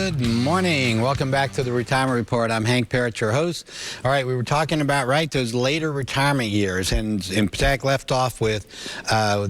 Good morning. Welcome back to the Retirement Report. I'm Hank Parrott, your host. All right, we were talking about, those later retirement years, and in fact left off with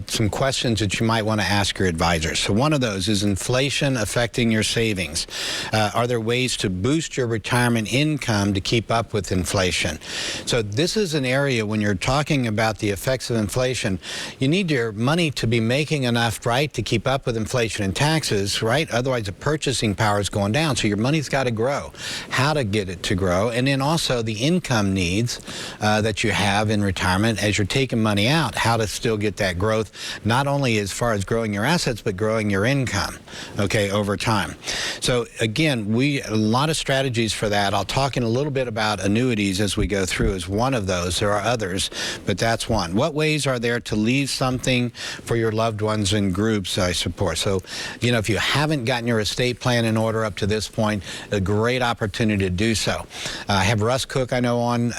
some questions that you might want to ask your advisors. So one of those is inflation affecting your savings. Are there ways to boost your retirement income to keep up with inflation? So this is an area when you're talking about the effects of inflation, you need your money to be making enough, to keep up with inflation and taxes, Otherwise the purchasing power is going down. So your money's got to grow. How to get it to grow, and then also the income needs that you have in retirement as you're taking money out, how to still get that growth, not only as far as growing your assets, but growing your income, over time. So again, a lot of strategies for that. I'll talk in a little bit about annuities as we go through as one of those. There are others, but that's one. What ways are there to leave something for your loved ones in groups I support? So, if you haven't gotten your estate plan in order up to this point, a great opportunity to do so. I have Russ Cook, I know, on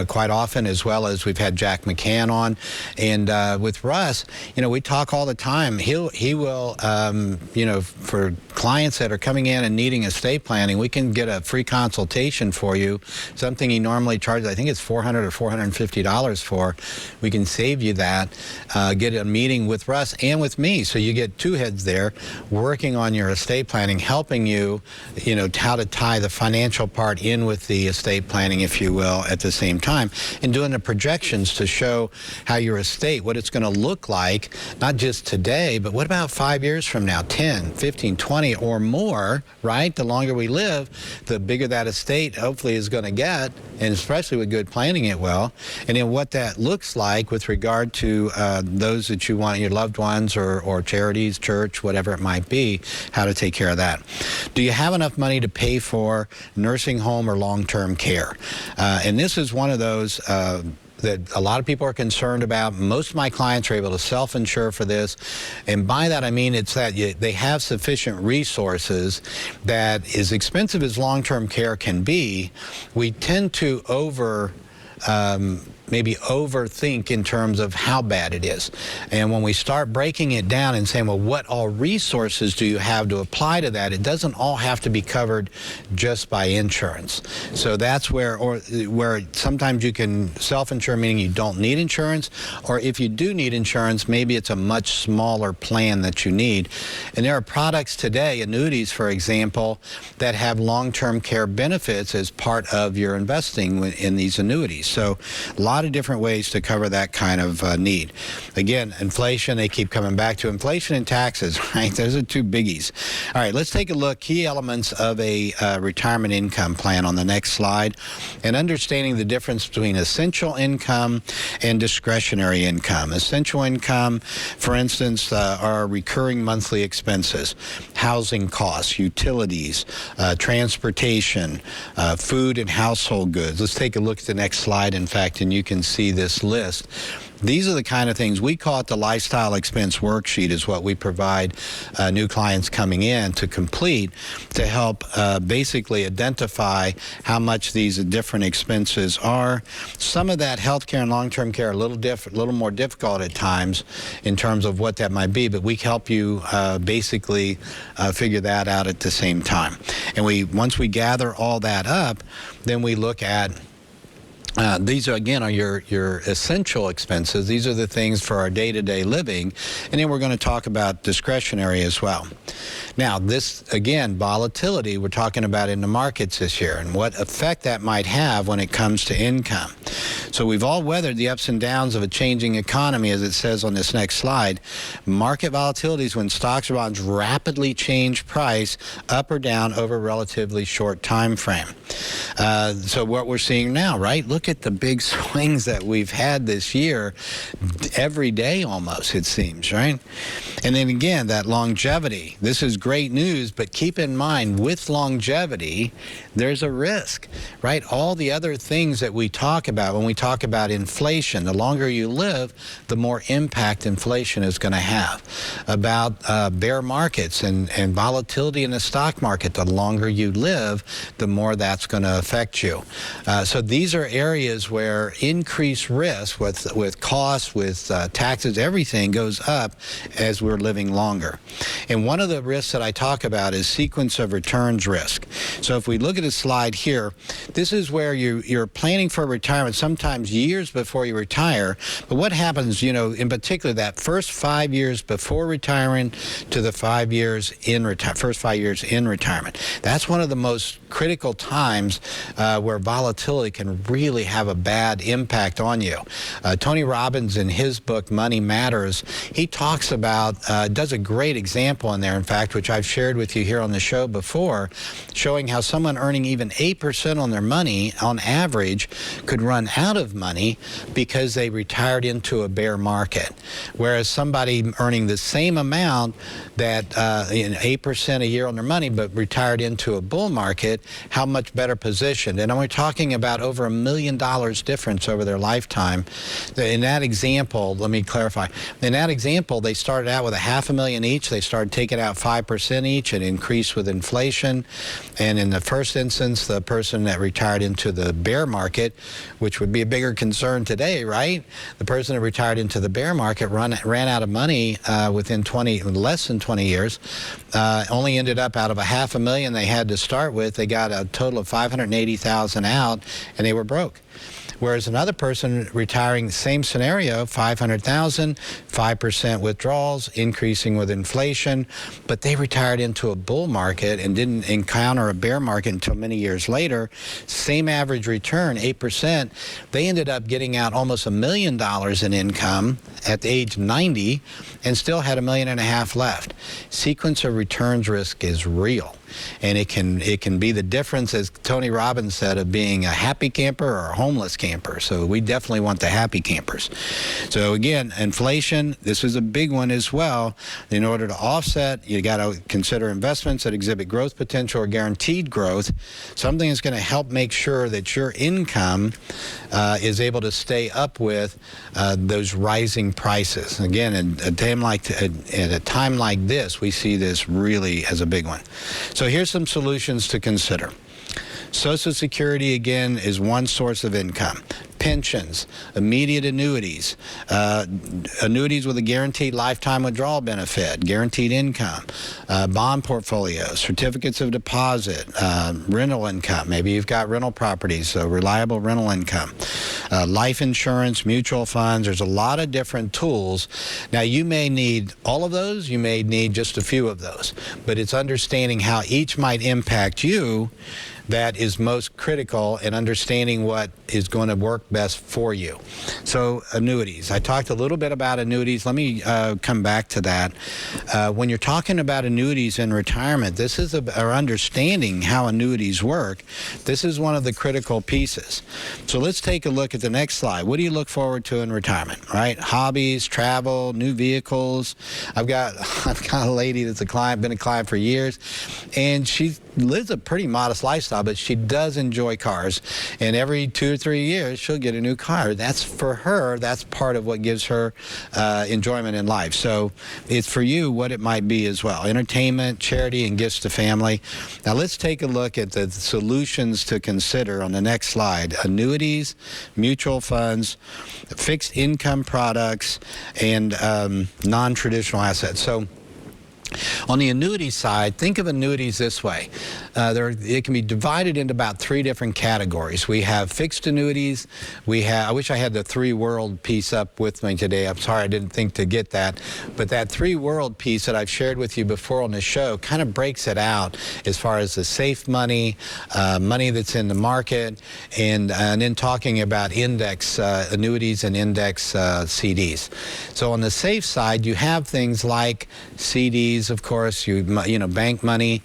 quite often, as well as we've had Jack McCann on. And with Russ, we talk all the time. He will, for clients that are coming in and needing estate planning, we can get a free consultation for you. Something he normally charges, I think it's $400 or $450 for. We can save you that. Get a meeting with Russ and with me, so you get two heads there working on your estate planning, helping you, how to tie the financial part in with the estate planning, if you will, at the same time, and doing the projections to show how your estate, what it's going to look like, not just today, but what about 5 years from now, 10, 15, 20 or more, The longer we live, the bigger that estate hopefully is going to get, and especially with good planning it will, and then what that looks like with regard to those that you want, your loved ones or charities, church, whatever it might be, how to take care of that. Do you have enough money to pay for nursing home or long-term care? And this is one of those that a lot of people are concerned about. Most of my clients are able to self-insure for this. And by that, I mean it's that they have sufficient resources that, as expensive as long-term care can be, we tend to maybe overthink in terms of how bad it is. And when we start breaking it down and saying, well, what all resources do you have to apply to that? It doesn't all have to be covered just by insurance. So that's where sometimes you can self-insure, meaning you don't need insurance, or if you do need insurance, maybe it's a much smaller plan that you need. And there are products today, annuities, for example, that have long-term care benefits as part of your investing in these annuities. So a lot of different ways to cover that kind of need. Again, inflation, they keep coming back to inflation and taxes, Those are two biggies. All right, let's take a look. Key elements of a retirement income plan on the next slide, and understanding the difference between essential income and discretionary income. Essential income, for instance, are recurring monthly expenses, housing costs, utilities, transportation, food and household goods. Let's take a look at the next slide, in fact, and you can see this list. These are the kind of things, we call it the lifestyle expense worksheet, is what we provide new clients coming in to complete to help basically identify how much these different expenses are. Some of that healthcare and long-term care are a little more difficult at times in terms of what that might be, but we help you basically figure that out at the same time. And once we gather all that up, then we look at these are your essential expenses. These are the things for our day-to-day living. And then we're going to talk about discretionary as well. Now, this, again, volatility we're talking about in the markets this year and what effect that might have when it comes to income. So we've all weathered the ups and downs of a changing economy, as it says on this next slide. Market volatility is when stocks or bonds rapidly change price up or down over a relatively short time frame. So what we're seeing now, Look at the big swings that we've had this year, every day almost, it seems, And then again, that longevity. This is great news, but keep in mind, with longevity, there's a risk, All the other things that we talk about when we talk talk about inflation. The longer you live, the more impact inflation is going to have. About bear markets and volatility in the stock market. The longer you live, the more that's going to affect you. So these are areas where increased risk with costs, with taxes, everything goes up as we're living longer. And one of the risks that I talk about is sequence of returns risk. So if we look at a slide here, this is where you're planning for retirement sometimes years before you retire. But what happens, you know, in particular that first 5 years before retiring to the 5 years in first 5 years in retirement. That's one of the most critical times where volatility can really have a bad impact on you. Tony Robbins, in his book Money Matters, he talks about, does a great example in there, in fact, which I've shared with you here on the show before, showing how someone earning even 8% on their money on average could run out of money because they retired into a bear market. Whereas somebody earning the same amount that 8% a year on their money but retired into a bull market, how much better positioned. And we're talking about over $1 million difference over their lifetime. In that example, let me clarify, in that example they started out with $500,000 each. They started taking out 5% each and increased with inflation. And in the first instance, the person that retired into the bear market, which would be a bigger concern today, right? The person that retired into the bear market ran out of money within less than 20 years. Only ended up out of $500,000 they had to start with, they got a total of $580,000 out, and they were broke. Whereas another person retiring, the same scenario, $500,000, 5% withdrawals, increasing with inflation, but they retired into a bull market and didn't encounter a bear market until many years later. Same average return, 8%. They ended up getting out almost $1 million in income at the age 90 and still had $1.5 million left. Sequence of returns risk is real. And it can be the difference, as Tony Robbins said, of being a happy camper or a homeless camper. So we definitely want the happy campers. So again, inflation, this is a big one as well. In order to offset, you got to consider investments that exhibit growth potential or guaranteed growth, something that's going to help make sure that your income is able to stay up with those rising prices. Again, at a time like this, we see this really as a big one. So here's some solutions to consider. Social Security, again, is one source of income. Pensions, immediate annuities, annuities with a guaranteed lifetime withdrawal benefit, guaranteed income, bond portfolios, certificates of deposit, rental income. Maybe you've got rental properties, so reliable rental income, life insurance, mutual funds. There's a lot of different tools. Now, you may need all of those. You may need just a few of those. But it's understanding how each might impact you that is most critical in understanding what is going to work best for you. So annuities. I talked a little bit about annuities. Let me come back to that. When you're talking about annuities in retirement, this is our understanding how annuities work. This is one of the critical pieces. So let's take a look at the next slide. What do you look forward to in retirement, right? Hobbies, travel, new vehicles. I've got a lady that's a client, been a client for years, and she lives a pretty modest lifestyle, but she does enjoy cars. And every 2 or 3 years, she'll get a new car. That's for her. That's part of what gives her enjoyment in life. So it's for you what it might be as well. Entertainment, charity, and gifts to family. Now let's take a look at the solutions to consider on the next slide. Annuities, mutual funds, fixed income products, and non-traditional assets. So on the annuity side, think of annuities this way. It can be divided into about 3 different categories. We have fixed annuities. I wish I had the 3-world piece up with me today. I'm sorry I didn't think to get that. But that 3-world piece that I've shared with you before on the show kind of breaks it out as far as the safe money, money that's in the market, and then talking about index annuities and index CDs. So on the safe side, you have things like CDs, annuities, of course, you know, bank money,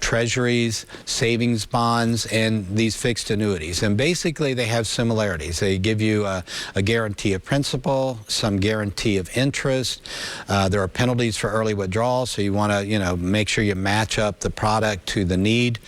treasuries, savings bonds, and these fixed annuities. And basically, they have similarities. They give you a guarantee of principal, some guarantee of interest. There are penalties for early withdrawal, so you want to, you know, make sure you match up the product to the need.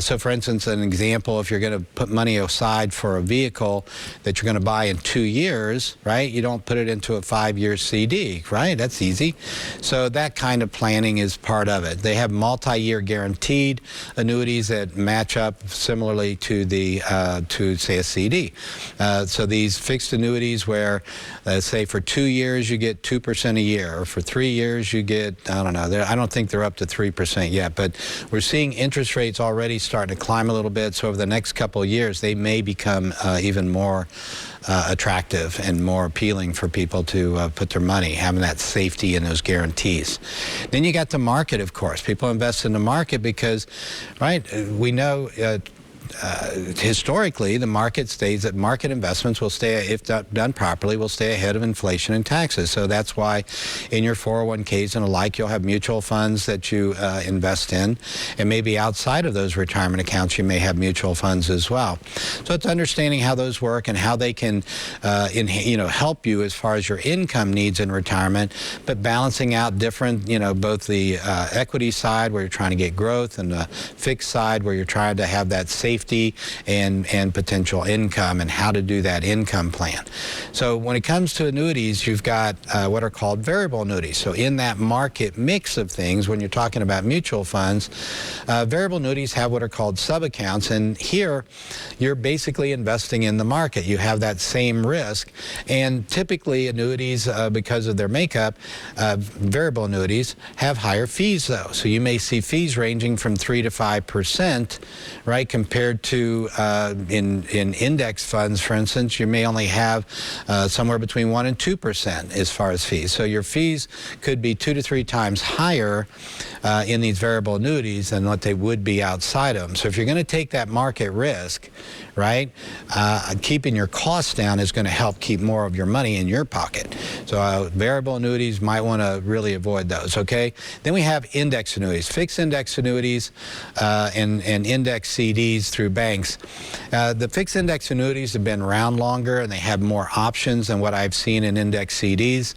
So, for instance, an example, if you're going to put money aside for a vehicle that you're going to buy in 2 years, right? You don't put it into a 5-year CD, right? That's easy. So that kind of planning is part of it. They have multi-year guaranteed annuities that match up similarly to the to say a CD. So these fixed annuities where, say for 2 years you get 2% a year, or for 3 years you get, I don't know, I don't think they're up to 3% yet, but we're seeing interest rates already starting to climb a little bit. So over the next couple of years, they may become even more attractive and more appealing for people to put their money, having that safety and those guarantees. Then you got the market, of course. People invest in the market because, right, we know historically, the market stays that market investments will stay, if done properly, will stay ahead of inflation and taxes. So that's why in your 401ks and the like, you'll have mutual funds that you invest in, and maybe outside of those retirement accounts, you may have mutual funds as well. So it's understanding how those work and how they can, you know, help you as far as your income needs in retirement, but balancing out different, you know, both the equity side where you're trying to get growth and the fixed side where you're trying to have that safety and potential income, and how to do that income plan. So when it comes to annuities, you've got what are called variable annuities. So in that market mix of things, when you're talking about mutual funds, variable annuities have what are called sub-accounts, and here you're basically investing in the market. You have that same risk, and typically annuities, because of their makeup, variable annuities have higher fees though. So you may see fees ranging from 3 to 5%, right, compared to in index funds, for instance, you may only have somewhere between 1 and 2% as far as fees. So your fees could be 2 to 3 times higher in these variable annuities than what they would be outside of them. So if you're going to take that market risk, right, keeping your costs down is going to help keep more of your money in your pocket. So variable annuities, might want to really avoid those, okay? Then we have index annuities, fixed index annuities and index CDs through banks. The fixed index annuities have been around longer and they have more options than what I've seen in index CDs.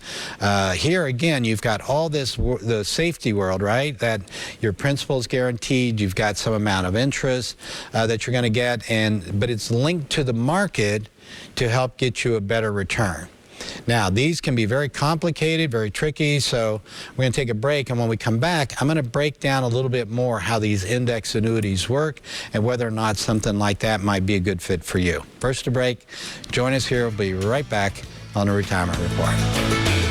Here again, you've got all this, the safety world, right? That your principal is guaranteed, you've got some amount of interest that you're going to get, but it's linked to the market to help get you a better return. Now, these can be very complicated, very tricky, so we're going to take a break, and when we come back, I'm going to break down a little bit more how these index annuities work and whether or not something like that might be a good fit for you. First, a break. Join us here. We'll be right back on the Retirement Report.